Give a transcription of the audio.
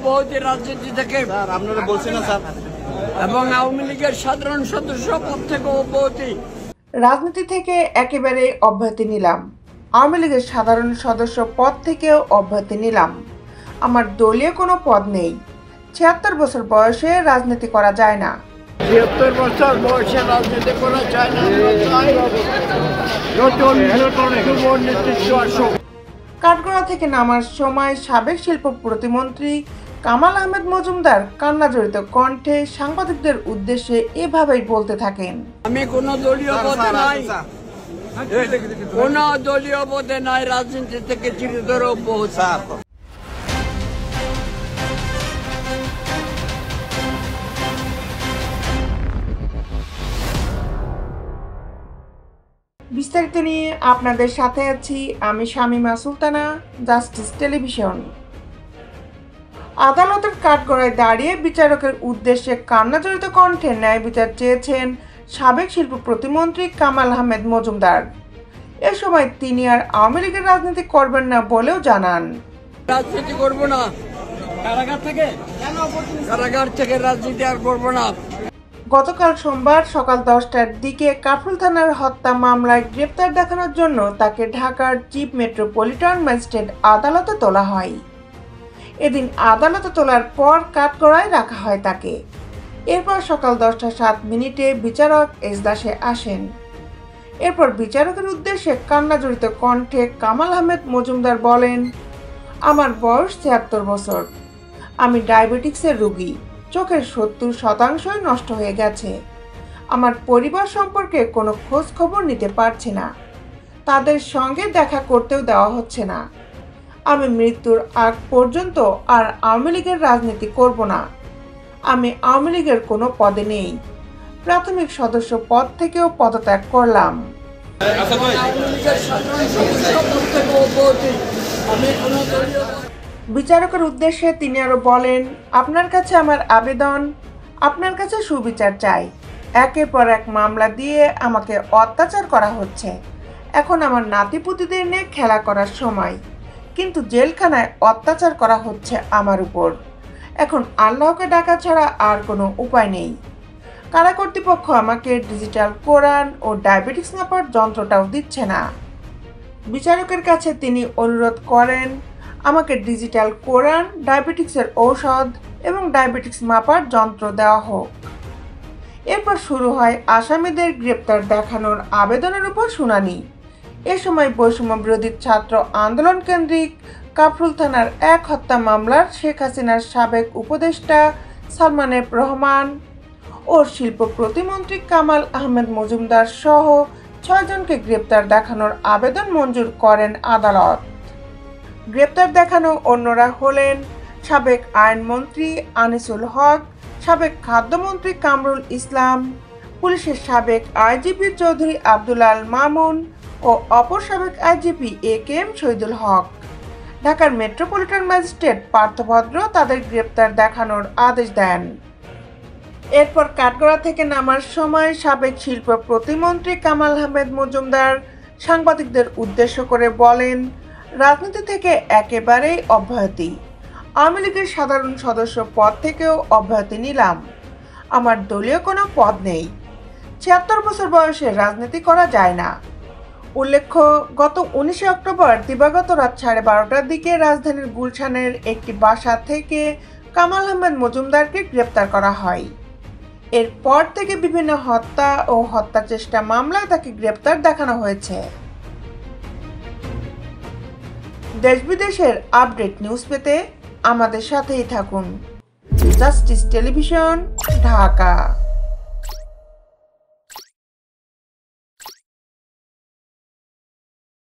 বহুতি রাজনীতি থেকে আপনারা বলছেন না স্যার, এবং আওয়ামী লীগের সাধারণ সদস্য পদ থেকে বহুতি রাজনীতি থেকে একেবারে অব্যাহতি নিলাম। আওয়ামী লীগের সাধারণ সদস্য পদ থেকেও অব্যাহতি নিলাম। আমার দলীয় কোনো পদ নেই। ৭৬ বছর বয়সে রাজনীতি করা যায় না। ৭৬ বছর বয়সে রাজনীতি করা যায় না। নতুন যুব নেতৃত্ব আসুক। কাঠগড়া থেকে নামার সময় সাবেক শিল্প প্রতিমন্ত্রী কামাল আহমেদ মজুমদার কান্নাজড়িত কণ্ঠে সাংবাদিকদের উদ্দেশ্যে এভাবেই বলতে থাকেন। আমি কোনো দলীয় পদে নাই, কোনো দলীয় পদে নাই, রাজনীতি থেকে চিরতরে অব্যাহতি। বিস্তারিত নিয়ে আপনাদের সাথে আছি আমি শামিমা সুলতানা, জাস্টিস টেলিভিশন। আদালতের কাঠগড়ায় দাঁড়িয়ে বিচারকের উদ্দেশ্যে কান্নাজড়িত কণ্ঠে ন্যায় বিচার চেয়েছেন সাবেক শিল্প প্রতিমন্ত্রী কামাল আহমেদ মজুমদার। এ সময় তিনি আর আওয়ামী লীগের রাজনীতি করবেন না বলেও জানান। রাজনীতি করব না, কারাগার থেকে রাজনীতি আর করব না। গতকাল সোমবার সকাল 10টার দিকে কাফরুল থানার হত্যা মামলায় গ্রেপ্তার দেখানোর জন্য তাকে ঢাকার চিফ মেট্রোপলিটন ম্যাজিস্ট্রেট আদালতে তোলা হয়। এদিন আদালতে তোলার পর কাঠগড়ায় রাখা হয় তাকে। এরপর সকাল 10টা 7 মিনিটে বিচারক এজলাসে আসেন। এরপর বিচারকের উদ্দেশ্যে কান্নাজড়িত কণ্ঠে কামাল আহমেদ মজুমদার বলেন, আমার বয়স ৭৬ বছর। আমি ডায়াবেটিক্সের রোগী। চোখের ৭০% নষ্ট হয়ে গেছে। আমার পরিবার সম্পর্কে কোনো খোঁজ খবর নিতে পারছি না। তাদের সঙ্গে দেখা করতেও দেওয়া হচ্ছে না। আমি মৃত্যুর আগ পর্যন্ত আর আওয়ামী লীগের রাজনীতি করব না। আমি আওয়ামী লীগের কোনো পদে নেই। প্রাথমিক সদস্য পদ থেকেও পদত্যাগ করলাম। বিচারকের উদ্দেশ্যে তিনি আরো বলেন, আপনার কাছে আমার আবেদন, আপনার কাছে সুবিচার চাই। একের পর এক মামলা দিয়ে আমাকে অত্যাচার করা হচ্ছে। এখন আমার নাতিপুতিদের নিয়ে খেলা করার সময়, কিন্তু জেলখানায় অত্যাচার করা হচ্ছে আমার উপর। এখন আল্লাহকে ডাকা ছাড়া আর কোনো উপায় নেই। কারা কর্তৃপক্ষ আমাকে ডিজিটাল কোরআন ও ডায়াবেটিক্স মাপার যন্ত্রটাও দিচ্ছে না। বিচারকের কাছে তিনি অনুরোধ করেন আমাকে ডিজিটাল কোরআন, ডায়াবেটিক্সের ঔষধ এবং ডায়াবেটিক্স মাপার যন্ত্র দেওয়া হোক। এরপর শুরু হয় আসামিদের গ্রেপ্তার দেখানোর আবেদনের উপর শুনানি। এ সময় বৈষম্য বিরোধী ছাত্র আন্দোলন কেন্দ্রিক কাফরুল থানার এক হত্যা মামলার শেখ হাসিনার সাবেক উপদেষ্টা সালমান এফ রহমান ও শিল্প প্রতিমন্ত্রী কামাল আহমেদ মজুমদার সহ 6 জনকে গ্রেপ্তার দেখানোর আবেদন মঞ্জুর করেন আদালত। গ্রেপ্তার দেখানো অন্যরা হলেন সাবেক আইনমন্ত্রী আনিসুল হক, সাবেক খাদ্যমন্ত্রী কামরুল ইসলাম, পুলিশের সাবেক আইজিপি চৌধুরী আব্দুল আল মামুন ও অপর সাবেক আইজিপি একেএম শহীদুল হক। ঢাকার মেট্রোপলিটন ম্যাজিস্ট্রেট পার্থভদ্র তাদের গ্রেপ্তার দেখানোর আদেশ দেন। এরপর কাঠগড়া থেকে নামার সময় সাবেক শিল্প প্রতিমন্ত্রী কামাল আহমেদ মজুমদার সাংবাদিকদের উদ্দেশ্য করে বলেন, রাজনীতি থেকে একেবারেই অব্যাহতি। আওয়ামী লীগের সাধারণ সদস্য পদ থেকেও অব্যাহতি নিলাম। আমার দলীয় কোনো পদ নেই। ৭৬ বছর বয়সে রাজনীতি করা যায় না। উল্লেখ্য, গত 19 অক্টোবর দিবাগত রাত 12:30টার দিকে রাজধানীর গুলশানের একটি বাসা থেকে কামাল আহমেদ মজুমদারকে গ্রেপ্তার করা হয়। এরপর থেকে বিভিন্ন হত্যা ও হত্যা চেষ্টা মামলায় তাকে গ্রেপ্তার দেখানো হয়েছে। দেশ বিদেশের আপডেট নিউজ পেতে আমাদের সাথেই থাকুন। Justice television, Dhaka.